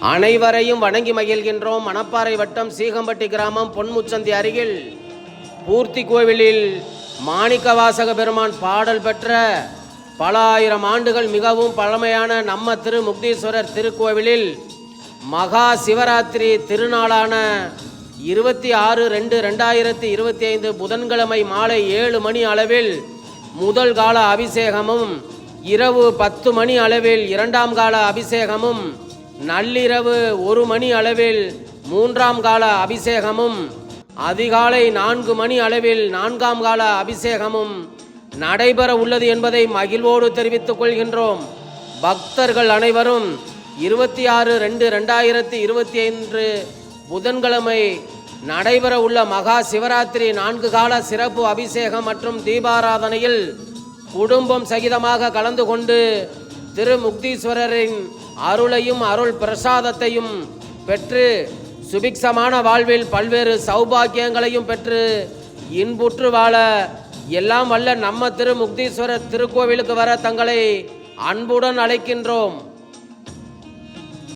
அனைவரையும் வணங்கி மகிழ்கின்றோம். மணப்பாறை வட்டம் சீகம்பட்டி கிராமம் பொன்முச்சந்தி அருகில் பூர்த்தி கோவிலில் மாணிக்கவாசக பெருமான் பாடல் பெற்ற பல ஆயிரம் ஆண்டுகள் மிகவும் பழமையான நம்ம திருமுக்தீஸ்வரர் திருக்கோவிலில் மகா சிவராத்திரி திருநாளான 26/2/2025 புதன்கிழமை மாலை 7 மணி அளவில் முதல் கால அபிஷேகமும், இரவு 10 மணி அளவில் 2ஆம் கால அபிஷேகமும், நள்ளிரவு 1 மணி அளவில் 3ஆம் கால அபிஷேகமும், அதிகாலை 4 மணி அளவில் 4ஆம் கால அபிஷேகமும் நடைபெற உள்ளது என்பதை மகிழ்வோடு தெரிவித்துக் கொள்கின்றோம். பக்தர்கள் அனைவரும் 26/2/2025 புதன்கிழமை நடைபெற உள்ள மகா சிவராத்திரி 4 கால சிறப்பு அபிஷேகம் மற்றும் தீபாராதனையில் குடும்பம் சகிதமாக கலந்து கொண்டு திருமுக்தீஸ்வரரின் அருளையும் அருள் பிரசாதத்தையும் பெற்று சுபிக்ஷமான வாழ்வில் பல்வேறு சௌபாக்கியங்களையும் பெற்று இன்புற்று வாழ எல்லாம் வல்ல நம்ம திருமுக்தீஸ்வரர் திருக்கோவிலுக்கு வர தங்களை அன்புடன் அழைக்கின்றோம்.